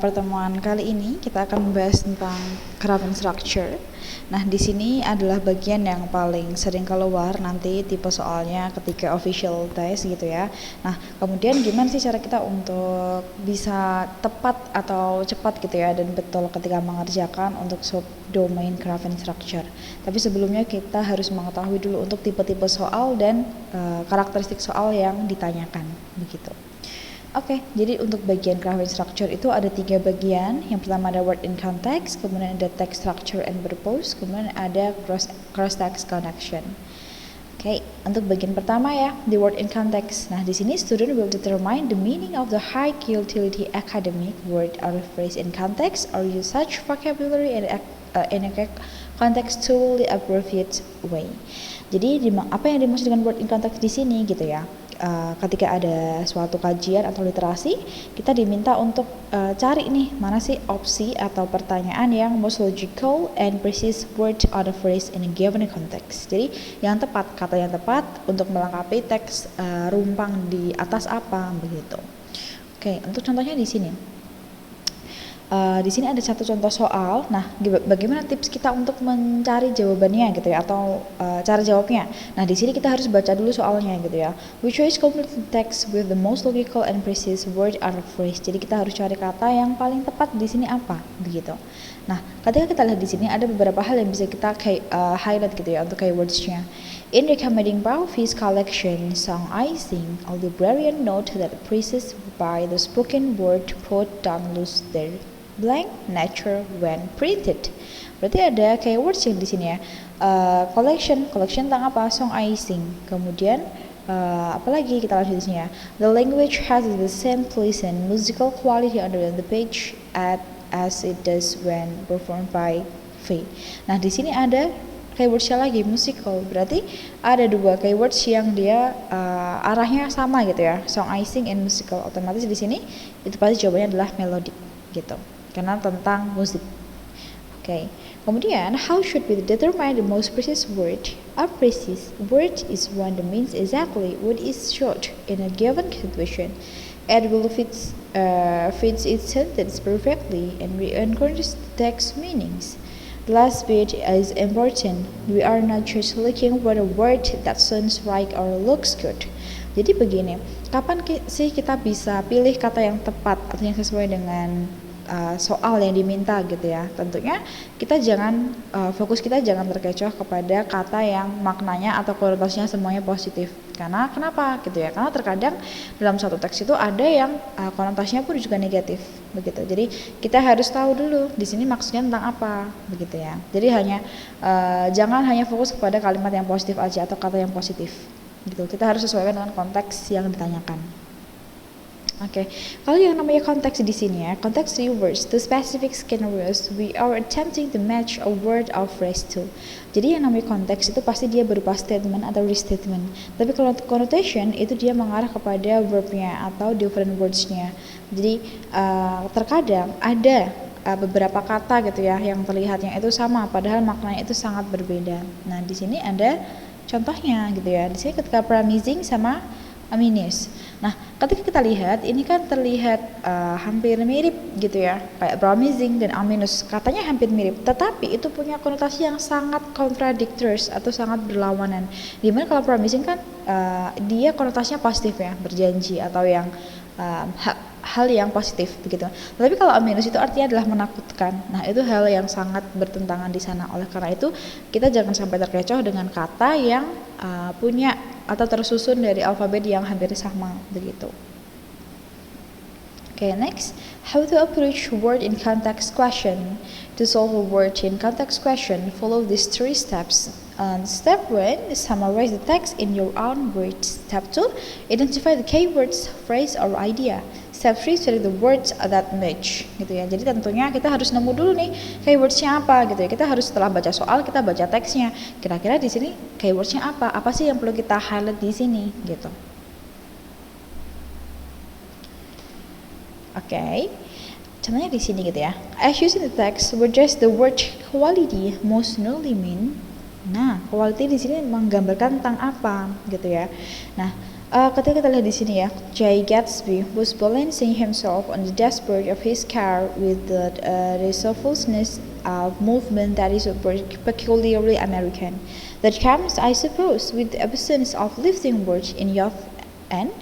Pertemuan kali ini kita akan membahas tentang craft structure. Nah, di sini adalah bagian yang paling sering keluar nanti tipe soalnya ketika official test gitu ya. Nah, kemudian gimana sih cara kita untuk bisa tepat atau cepat gitu ya dan betul ketika mengerjakan untuk subdomain craft structure. Tapi sebelumnya kita harus mengetahui dulu untuk tipe-tipe soal dan karakteristik soal yang ditanyakan begitu. Jadi untuk bagian craft structure itu ada 3 bagian. Yang pertama ada word in context, kemudian ada text structure and purpose, kemudian ada cross text connection. Untuk bagian pertama ya, the word in context. Nah, di sini student will determine the meaning of the high utility academic word or phrase in context or use such vocabulary in a contextually appropriate way. Jadi apa yang dimaksud dengan word in context di sini gitu ya? Ketika ada suatu kajian atau literasi, kita diminta untuk cari nih mana sih opsi atau pertanyaan yang most logical and precise word or phrase in a given context. Jadi yang tepat, kata yang tepat untuk melengkapi teks rumpang di atas apa begitu. Untuk contohnya di sini. Di sini ada satu contoh soal. Nah, bagaimana tips kita untuk mencari jawabannya gitu ya, atau cara jawabnya. Nah, di sini kita harus baca dulu soalnya gitu ya. We choose complete text with the most logical and precise word or phrase. Jadi kita harus cari kata yang paling tepat di sini apa begitu. Nah, ketika kita lihat di sini ada beberapa hal yang bisa kita highlight gitu ya untuk keywords-nya. In recommending Baufi's collection Song I Sing, all librarian note that precise by the spoken word put down lose their blank nature when printed. Berarti ada keywords yang di sini ya. Collection tentang apa? Song I Sing. Kemudian apalagi kita lanjut di sini ya. The language has the same pleasant musical quality under the page as it does when performed by V. Nah, di sini ada keywordsnya lagi musical, berarti ada 2 keywords yang dia arahnya sama gitu ya. Song I Sing and musical. Otomatis di sini itu pasti jawabannya adalah melodic gitu. Karena tentang musik. Kemudian, how should we determine the most precise word? A precise word is one that means exactly what is short in a given situation. It will fits its sentence perfectly and we encourage the text meanings. The last bit is important. We are not just looking for a word that sounds right or looks good. Jadi begini, kapan sih kita bisa pilih kata yang tepat atau yang sesuai dengan soal yang diminta gitu ya. Tentunya kita fokus kita jangan terkecoh kepada kata yang maknanya atau konotasinya semuanya positif. Karena kenapa gitu ya? Karena terkadang dalam satu teks itu ada yang konotasinya pun juga negatif begitu. Jadi kita harus tahu dulu di sini maksudnya tentang apa begitu ya. Jadi jangan hanya fokus kepada kalimat yang positif aja atau kata yang positif gitu. Kita harus sesuaikan dengan konteks yang ditanyakan. Kalau yang namanya konteks di sini ya, konteks refers to specific scenarios we are attempting to match a word or phrase to. Jadi yang namanya konteks itu pasti dia berupa statement atau restatement. Tapi kalau connotation itu dia mengarah kepada verbnya atau different words-nya. Jadi terkadang ada beberapa kata gitu ya yang terlihatnya itu sama padahal maknanya itu sangat berbeda. Nah, di sini ada contohnya gitu ya. Di sini ketika promising sama aminus. Nah, ketika kita lihat ini kan terlihat hampir mirip gitu ya, kayak promising dan aminus, katanya hampir mirip, tetapi itu punya konotasi yang sangat contradictors atau sangat berlawanan. Dimana kalau promising kan dia konotasinya positif ya, berjanji atau yang hal yang positif begitu. Tapi kalau aminus itu artinya adalah menakutkan. Nah, itu hal yang sangat bertentangan di sana. Oleh karena itu, kita jangan sampai terkecoh dengan kata yang punya atau tersusun dari alfabet yang hampir sama begitu. Next, how to approach word in context question. To solve a word in context question, follow these 3 steps. Step 1, summarize the text in your own words. Step 2, identify the keywords, phrase, or idea. Step 3, select the words that match gitu ya. Jadi tentunya kita harus nemu dulu nih keywordsnya apa gitu ya. Kita harus setelah baca soal kita baca teksnya. Kira-kira di sini keywordsnya apa? Apa sih yang perlu kita highlight di sini gitu. Contohnya di sini gitu ya. As using the text, what does the word quality most normally mean? Nah, quality di sini menggambarkan tentang apa gitu ya. Nah, Ketika kita lihat di sini ya, Jay Gatsby was balancing himself on the dashboard of his car with the resourcefulness of movement that is peculiarly American. That comes, I suppose, with the absence of lifting words in youth and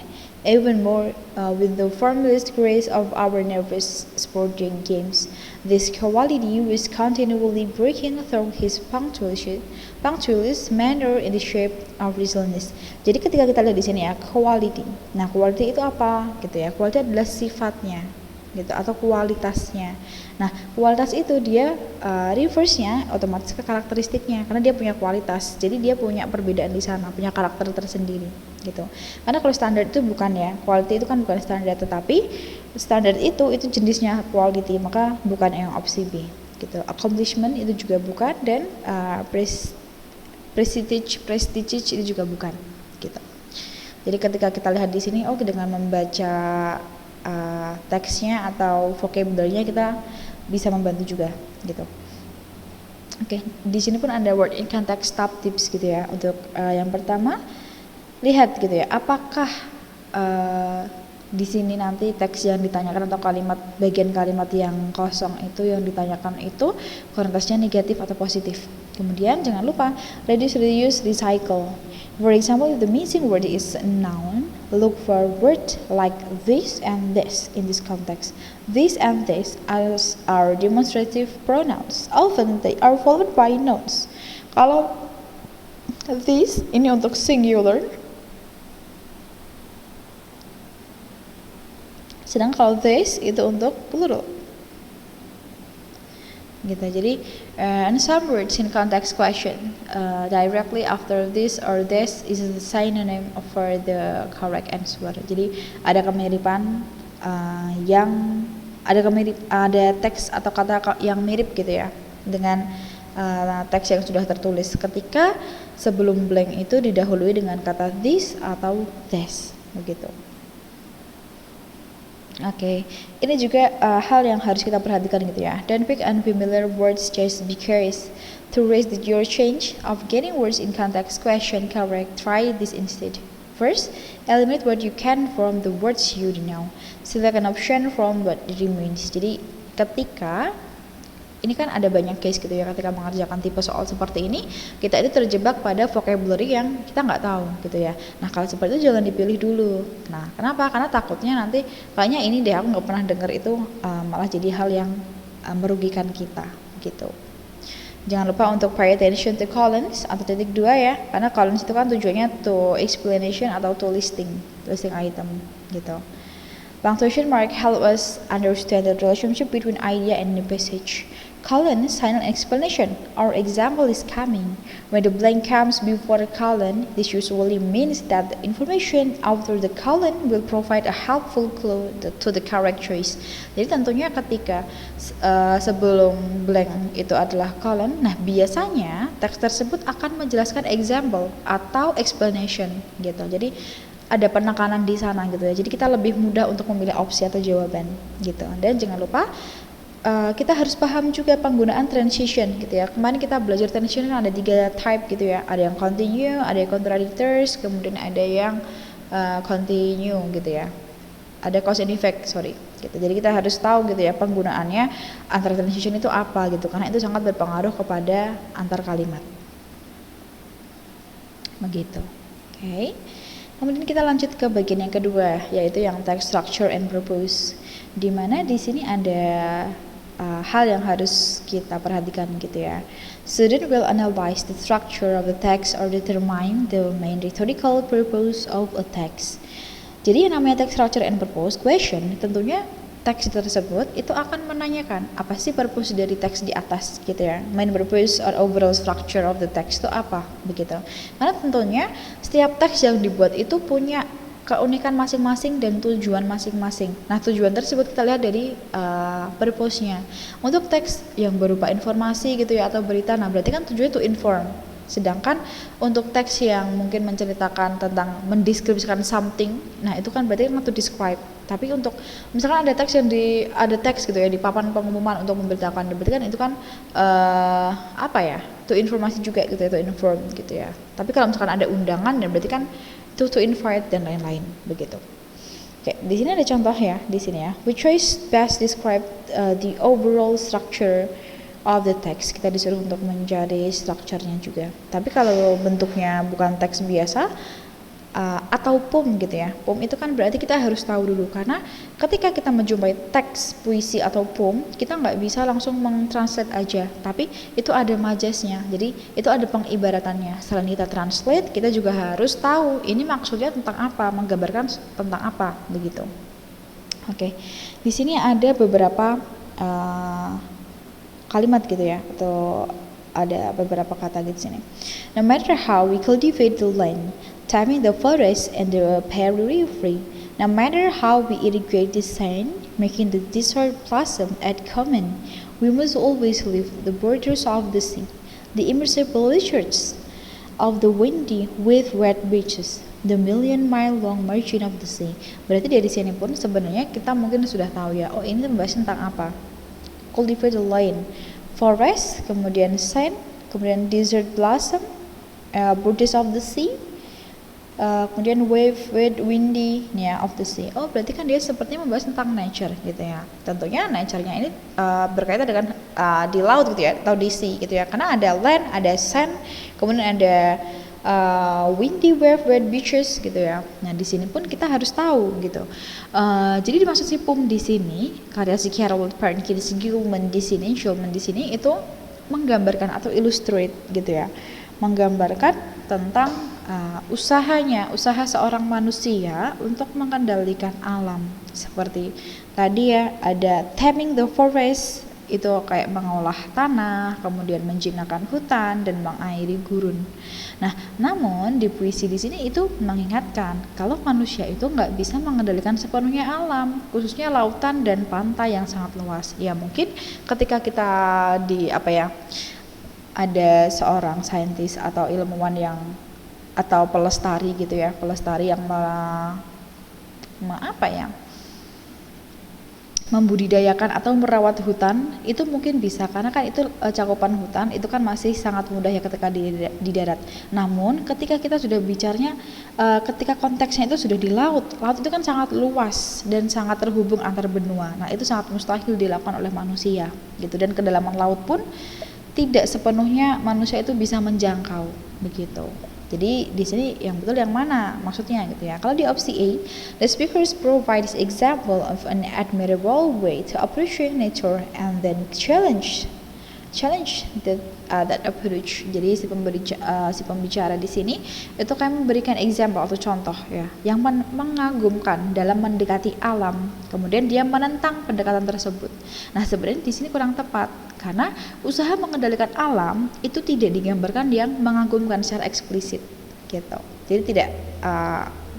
even more with the formless grace of our nervous sporting games. This quality was continually breaking through his punctilious manner in the shape of resilience. Jadi ketika kita lihat di sini ya, quality. Nah, quality itu apa? Gitu ya. Quality adalah sifatnya gitu atau kualitasnya. Nah, kualitas itu dia reverse-nya otomatis ke karakteristiknya karena dia punya kualitas. Jadi dia punya perbedaan di sana, punya karakter tersendiri gitu. Karena kalau standar itu bukan ya, quality itu kan bukan standar, tetapi standar itu jenisnya quality, maka bukan yang opsi B gitu. Accomplishment itu juga bukan, dan prestige itu juga bukan gitu. Jadi ketika kita lihat di sini, dengan membaca teksnya atau vocabulary-nya kita bisa membantu juga gitu. Oke, di sini pun ada word in context top tips gitu ya. Untuk yang pertama, lihat gitu ya, apakah di sini nanti teks yang ditanyakan atau bagian kalimat yang kosong itu yang ditanyakan itu konotasinya negatif atau positif. Kemudian jangan lupa reduce, reuse, recycle. For example, if the missing word is a noun, look for words like this and this in this context. This and this are demonstrative pronouns. Often they are followed by nouns. Kalau this ini untuk singular, sedang kalau this itu untuk plural gitu. Jadi and some words in context question directly after this or this is a synonym for the correct answer. Jadi ada kemiripan ada teks atau kata yang mirip gitu ya dengan teks yang sudah tertulis ketika sebelum blank itu didahului dengan kata this atau this begitu. Oke, ini juga hal yang harus kita perhatikan gitu ya. Don't pick unfamiliar words just because. To raise your change of getting words in context question correct, try this instead. First, eliminate what you can from the words you know. Select an option from what remains. Jadi ketika ini kan ada banyak case gitu ya, ketika mengerjakan tipe soal seperti ini kita itu terjebak pada vocabulary yang kita nggak tahu gitu ya. Nah kalau seperti itu jangan dipilih dulu. Nah kenapa? Karena takutnya nanti kayaknya ini deh aku nggak pernah dengar itu malah jadi hal yang merugikan kita gitu. Jangan lupa untuk pay attention to columns atau titik 2 ya, karena columns itu kan tujuannya to explanation atau to listing item gitu. Punctuation mark help us understand the relationship between idea and the passage. Colon, silent explanation. Our example is coming. When the blank comes before a colon, this usually means that the information after the colon will provide a helpful clue to the correct choice. Jadi tentunya ketika sebelum blank itu adalah colon, nah biasanya teks tersebut akan menjelaskan example atau explanation gitu. Jadi ada penekanan di sana gitu ya. Jadi kita lebih mudah untuk memilih opsi atau jawaban gitu. Dan jangan lupa kita harus paham juga penggunaan transition gitu ya. Kemarin kita belajar transition ada 3 type gitu ya. Ada yang continue, ada yang contradictors, kemudian ada yang continue gitu ya. Ada cause and effect, gitu. Jadi kita harus tahu gitu ya penggunaannya antara transition itu apa gitu, karena itu sangat berpengaruh kepada antar kalimat. Begitu. Oke. Kemudian kita lanjut ke bagian yang kedua, yaitu yang text structure and purpose. Di mana di sini ada hal yang harus kita perhatikan gitu ya. Student will analyze the structure of the text or determine the main rhetorical purpose of a text. Jadi yang namanya text structure and purpose question, tentunya teks tersebut itu akan menanyakan apa sih purpose dari teks di atas gitu ya. Main purpose or overall structure of the text itu apa begitu. Karena tentunya setiap teks yang dibuat itu punya keunikan masing-masing dan tujuan masing-masing. Nah tujuan tersebut kita lihat dari purpose-nya. Untuk teks yang berupa informasi gitu ya atau berita, nah berarti kan tujuannya to inform. Sedangkan untuk teks yang mungkin menceritakan tentang mendeskripsikan something, nah itu kan berarti kan to describe. Tapi untuk misalkan ada teks gitu ya di papan pengumuman untuk memberitakan, berarti kan itu kan to informasi juga gitu ya, to inform gitu ya. Tapi kalau misalkan ada undangan, dan berarti kan to invite dan lain-lain begitu. Oke, di sini ada contoh ya, di sini ya. Which choice best describe the overall structure of the text. Kita disuruh untuk mencari strukturnya juga. Tapi kalau bentuknya bukan teks biasa atau poem gitu ya. Poem itu kan berarti kita harus tahu dulu, karena ketika kita menjumpai teks puisi atau poem, kita nggak bisa langsung mentranslate aja, tapi itu ada majasnya. Jadi itu ada pengibaratannya. Selain kita translate, kita juga harus tahu ini maksudnya tentang apa, menggambarkan tentang apa begitu. Oke, di sini ada beberapa kalimat gitu ya, atau ada beberapa kata di sini. No matter how we cultivate the land, taming the forest and the prairie free, no matter how we irrigate the sand, making the desert blossom at common, we must always leave the borders of the sea, the immersible lizards of the windy with wet beaches, the million-mile-long margin of the sea. Berarti dari sini pun sebenarnya kita mungkin sudah tahu ya, oh ini membahas tentang apa. Cultivate the land, forest, kemudian sand, kemudian desert blossom, borders of the sea, kemudian wave, windy, ya, of the sea. Oh, berarti kan dia sepertinya membahas tentang nature gitu ya. Tentunya nature-nya ini berkaitan dengan di laut gitu ya, atau di sea gitu ya. Karena ada land, ada sand, kemudian ada windy, wave, wet beaches gitu ya. Nah, di sini pun kita harus tahu gitu. Jadi dimaksud si poem di sini, karya si Harold Perkins Gilman di sini, itu menggambarkan atau illustrate gitu ya. Menggambarkan tentang usaha seorang manusia untuk mengendalikan alam. Seperti tadi ya, ada taming the forest, itu kayak mengolah tanah, kemudian menjinakkan hutan dan mengairi gurun. Nah, namun di puisi di sini itu mengingatkan kalau manusia itu nggak bisa mengendalikan sepenuhnya alam, khususnya lautan dan pantai yang sangat luas. Ya mungkin ketika kita ada seorang saintis atau ilmuwan yang atau pelestari gitu ya, pelestari yang membudidayakan atau merawat hutan, itu mungkin bisa, karena kan itu cakupan hutan itu kan masih sangat mudah ya ketika di darat. Namun ketika kita sudah bicaranya ketika konteksnya itu sudah di laut itu kan sangat luas dan sangat terhubung antar benua. Nah, itu sangat mustahil dilakukan oleh manusia gitu, dan kedalaman laut pun tidak sepenuhnya manusia itu bisa menjangkau begitu. Jadi di sini yang betul yang mana maksudnya gitu ya. Kalau di opsi A, the speakers provide example of an admirable way to appreciate nature and then challenge that approach. Jadi si pembicara di sini itu kayak memberikan example atau contoh ya, yang mengagumkan dalam mendekati alam. Kemudian dia menentang pendekatan tersebut. Nah, sebenarnya di sini kurang tepat, karena usaha mengendalikan alam itu tidak digambarkan yang mengagumkan secara eksplisit gitu. Jadi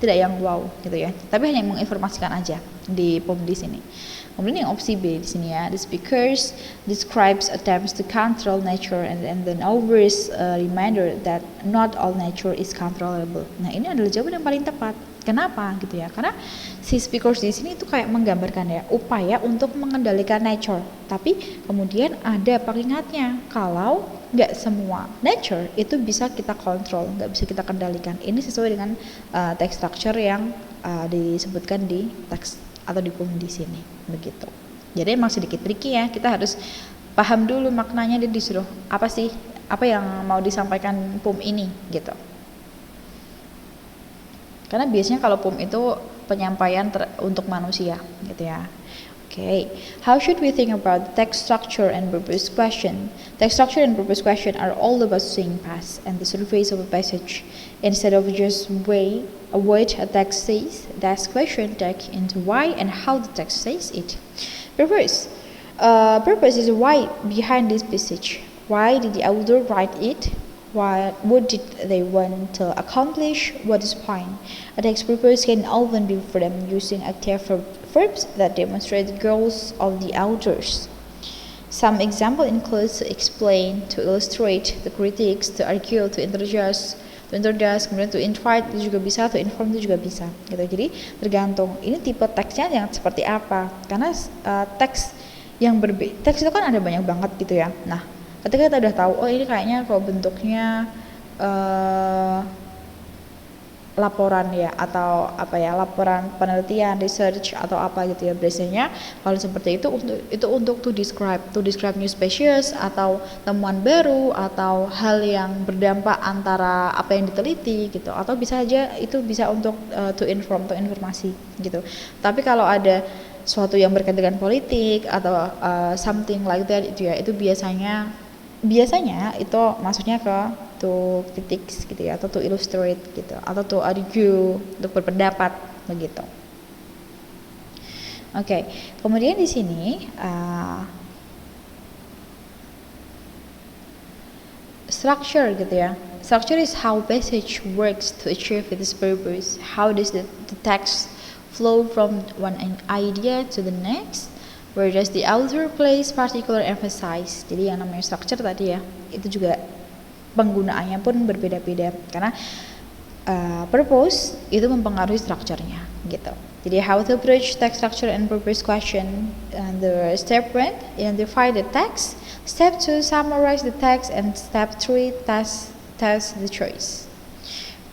tidak yang wow gitu ya, tapi hanya menginformasikan aja di poem di sini. Kemudian yang opsi B di sini ya, the speakers describes attempts to control nature and then always a reminder that not all nature is controllable. Nah, ini adalah jawaban yang paling tepat. Kenapa gitu ya? Karena si speakers di sini itu kayak menggambarkan ya upaya untuk mengendalikan nature, tapi kemudian ada pengingatnya kalau nggak semua nature itu bisa kita kontrol, nggak bisa kita kendalikan. Ini sesuai dengan text structure yang disebutkan di teks atau di poem di sini begitu. Jadi emang sedikit tricky ya, kita harus paham dulu maknanya, dia disuruh apa yang mau disampaikan poem ini gitu. Karena biasanya kalau poem itu penyampaian untuk manusia gitu ya. Okay, how should we think about text structure and purpose question? Text structure and purpose question are all about saying past and the surface of a passage. Instead of just what a text says, that's question take into why and how the text says it. Purpose. Purpose is why behind this passage. Why did the author write it? What did they want to accomplish? What is point? A text purpose can often be framed using active verbs that demonstrate the goals of the authors. Some example includes to explain, to illustrate, to critiques, to argue, to introduce, kemudian to invite itu juga bisa, to inform itu juga bisa gitu. Jadi tergantung ini tipe teksnya yang seperti apa, karena teks itu kan ada banyak banget gitu ya. Nah, ketika kita udah tahu oh ini kayaknya kalau bentuknya laporan ya, atau apa ya, laporan penelitian, research atau apa gitu ya. Biasanya kalau seperti itu untuk to describe new species atau temuan baru atau hal yang berdampak antara apa yang diteliti gitu, atau bisa aja itu bisa untuk to informasi gitu. Tapi kalau ada suatu yang berkaitan dengan politik atau something like that itu biasanya itu maksudnya ke to critics gitu ya, atau to illustrate gitu, atau to argue, untuk berpendapat begitu. Oke, kemudian di sini structure gitu ya. Structure is how passage works to achieve its purpose. How does the text flow from one idea to the next? Where does the author place particular emphasis? Jadi yang namanya structure tadi ya, itu juga penggunaannya pun berbeda-beda karena purpose itu mempengaruhi strukturnya gitu. Jadi how to approach text structure and purpose question. And the step 1, identify the text. Step 2, summarize the text. And step 3, test the choice.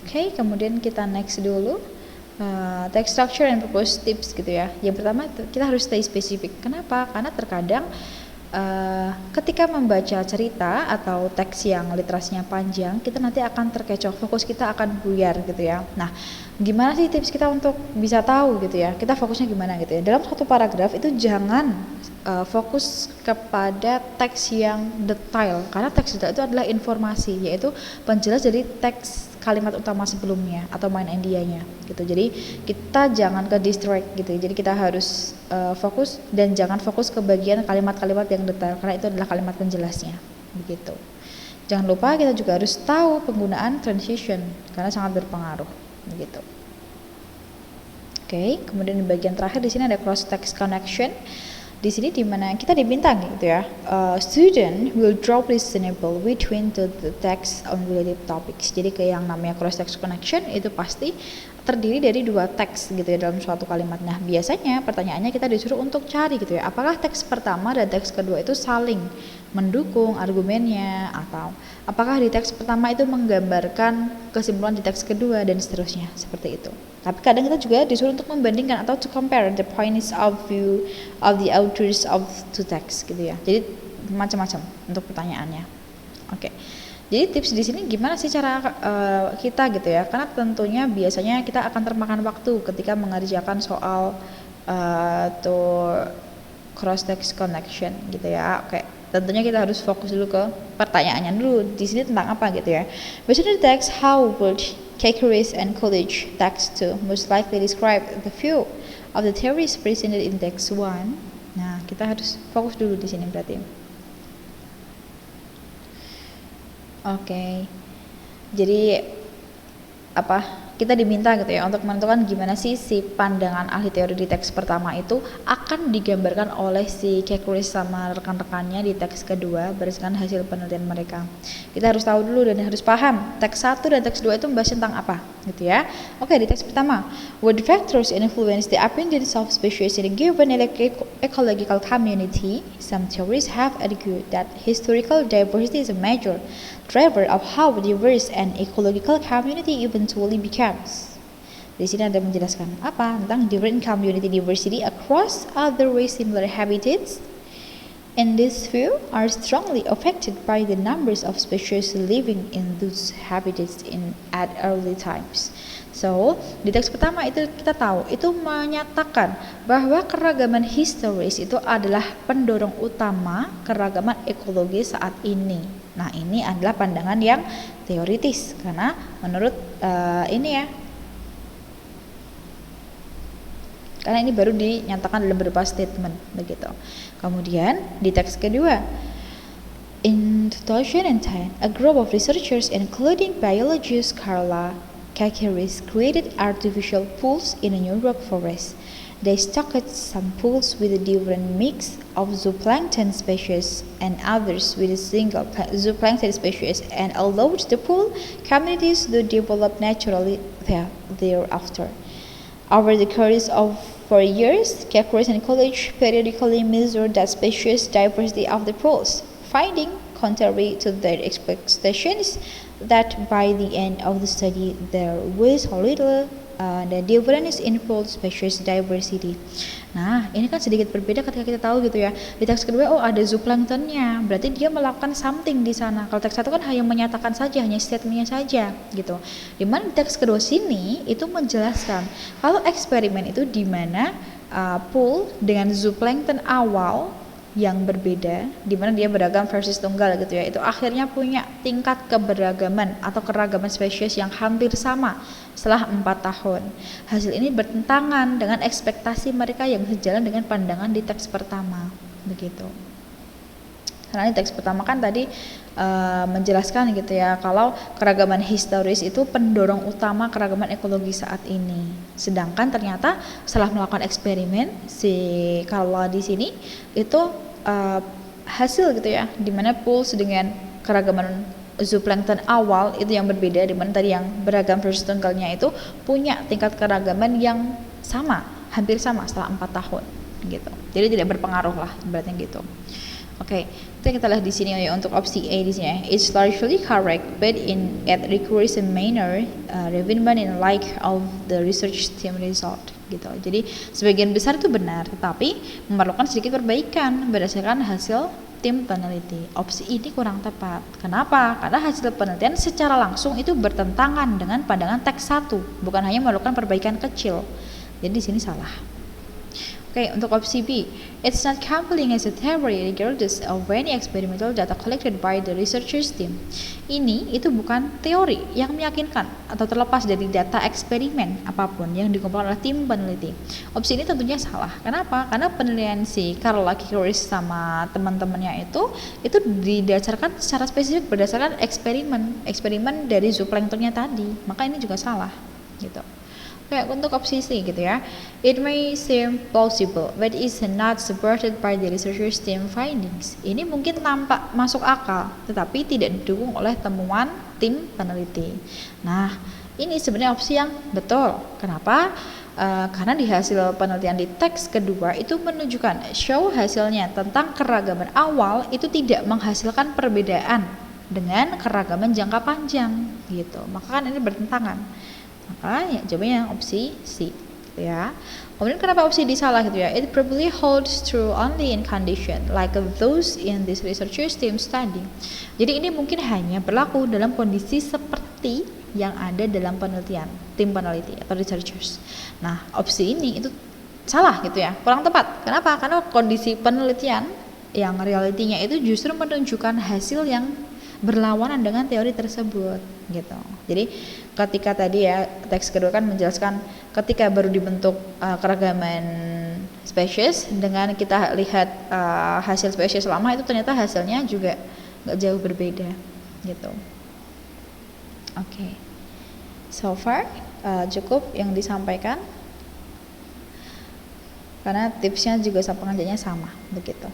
Oke, kemudian kita next dulu. Text structure and purpose tips gitu ya. Yang pertama kita harus stay spesifik. Kenapa? Karena terkadang ketika membaca cerita atau teks yang literasinya panjang, kita nanti akan terkecoh, fokus kita akan buyar gitu ya. Nah, gimana sih tips kita untuk bisa tahu gitu ya, kita fokusnya gimana gitu ya. Dalam satu paragraf itu jangan fokus kepada teks yang detail, karena teks detail itu adalah informasi, yaitu penjelas dari teks kalimat utama sebelumnya atau main idenya gitu. Jadi kita jangan ke distract gitu. Jadi kita harus fokus dan jangan fokus ke bagian kalimat-kalimat yang detail, karena itu adalah kalimat penjelasnya begitu. Jangan lupa kita juga harus tahu penggunaan transition karena sangat berpengaruh begitu. Oke, kemudian di bagian terakhir di sini ada cross text connection. Di sini dimana kita diminta gitu ya, student will draw reasonable between the text on related topics. Jadi ke yang namanya cross text connection itu pasti terdiri dari dua teks gitu ya dalam suatu kalimat. Nah, biasanya pertanyaannya kita disuruh untuk cari gitu ya, apakah teks pertama dan teks kedua itu saling mendukung argumennya, atau apakah di teks pertama itu menggambarkan kesimpulan di teks kedua dan seterusnya, seperti itu. Tapi kadang kita juga disuruh untuk membandingkan atau to compare the points of view of the authors of two texts gitu ya. Jadi macam-macam untuk pertanyaannya. Oke. Jadi tips di sini gimana sih cara kita gitu ya? Karena tentunya biasanya kita akan termakan waktu ketika mengerjakan soal to cross text connection gitu ya. Oke. Tentunya kita harus fokus dulu ke pertanyaannya dulu. Di sini tentang apa gitu ya? Based on the text, how would Kekuris and Coolidge text 2 most likely describe the view of the theories presented in text 1? Nah, kita harus fokus dulu di sini berarti. Oke. Jadi apa? Kita diminta gitu ya untuk menentukan gimana sih si pandangan ahli teori di teks pertama itu akan digambarkan oleh si Kekuris sama rekan-rekannya di teks kedua berdasarkan hasil penelitian mereka. Kita harus tahu dulu dan harus paham teks 1 dan teks 2 itu membahas tentang apa gitu ya. Oke, di teks pertama, what factors influence the abundance of species in a given ecological community? Some theories have argued that historical diversity is a major driver of how diverse an ecological community eventually becomes. Di sini ada menjelaskan apa tentang different community diversity across other way similar habitats. And this view are strongly affected by the numbers of species living in those habitats at early times. So, di teks pertama itu kita tahu, itu menyatakan bahwa keragaman historis itu adalah pendorong utama keragaman ekologi saat ini. Nah, ini adalah pandangan yang teoritis karena menurut ini ya, karena ini baru dinyatakan dalam berupa statement begitu. Kemudian di teks kedua, in 2010, a group of researchers including biologist Carla Kekuris created artificial pools in a New York forest. They stocked some pools with a different mix of zooplankton species and others with a single zooplankton species and allowed the pool communities to develop naturally thereafter. Over the course of 4 years, Kekuris and Coolidge periodically measured the species diversity of the pools, finding, contrary to their expectations, that by the end of the study there was little the difference in pool species diversity. Nah, ini kan sedikit berbeda ketika kita tahu gitu ya. Di teks kedua, oh ada zooplanktonnya, berarti dia melakukan something di sana. Kalau teks satu kan hanya menyatakan saja, hanya statementnya saja gitu. Dimana di teks kedua sini itu menjelaskan kalau eksperimen itu di mana pool dengan zooplankton awal yang berbeda, di mana dia beragam versus tunggal gitu ya, itu akhirnya punya tingkat keberagaman atau keragaman spesies yang hampir sama setelah 4 tahun. Hasil ini bertentangan dengan ekspektasi mereka yang sejalan dengan pandangan di teks pertama, begitu. Karena di teks pertama kan tadi menjelaskan gitu ya, kalau keragaman historis itu pendorong utama keragaman ekologi saat ini. Sedangkan ternyata setelah melakukan eksperimen si Carla di sini itu hasil gitu ya, dimana pools dengan keragaman zooplankton awal itu yang berbeda, dimana tadi yang beragam versus tunggalnya itu punya tingkat keragaman yang sama, hampir sama setelah 4 tahun gitu. Jadi tidak berpengaruh lah berarti gitu. Oke, kita lihat di sini ya untuk opsi A di sini. It's largely correct, but it requires a minor refinement in light of the research team result. Gitu. Jadi sebagian besar itu benar, tetapi memerlukan sedikit perbaikan berdasarkan hasil tim peneliti. Opsi ini kurang tepat. Kenapa? Karena hasil penelitian secara langsung itu bertentangan dengan pandangan teks 1, bukan hanya memerlukan perbaikan kecil. Jadi di sini salah. Oke, untuk opsi B, it's not compelling as a theory regardless of any experimental data collected by the researchers team. Ini itu bukan teori yang meyakinkan atau terlepas dari data eksperimen apapun yang dikumpulkan oleh tim peneliti. Opsi ini tentunya salah. Kenapa? Karena penelitian si Carla Kikoris sama teman-temannya itu didasarkan secara spesifik berdasarkan eksperimen dari zooplanktonnya tadi. Maka ini juga salah, gitu. Kayak untuk opsi C gitu ya, it may seem plausible but is not supported by the researchers team findings. Ini mungkin nampak masuk akal tetapi tidak didukung oleh temuan tim peneliti. Nah, ini sebenarnya opsi yang betul. Kenapa? Karena di hasil penelitian di teks kedua itu menunjukkan show hasilnya tentang keragaman awal itu tidak menghasilkan perbedaan dengan keragaman jangka panjang gitu. Maka kan ini bertentangan. Maka ya jawabannya opsi C gitu ya. Kemudian kenapa opsi D salah gitu ya? It probably holds true only in condition like those in this researchers team study. Jadi ini mungkin hanya berlaku dalam kondisi seperti yang ada dalam penelitian tim peneliti atau researchers. Nah, opsi ini itu salah gitu ya, kurang tepat. Kenapa? Karena kondisi penelitian yang realitinya itu justru menunjukkan hasil yang berlawanan dengan teori tersebut gitu. Jadi ketika tadi ya teks kedua kan menjelaskan ketika baru dibentuk keragaman spesies, dengan kita lihat hasil spesies lama itu ternyata hasilnya juga nggak jauh berbeda gitu. Oke. So far cukup yang disampaikan karena tipsnya juga sama pengajarnya sama begitu.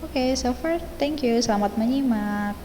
Oke, so far thank you, selamat menyimak.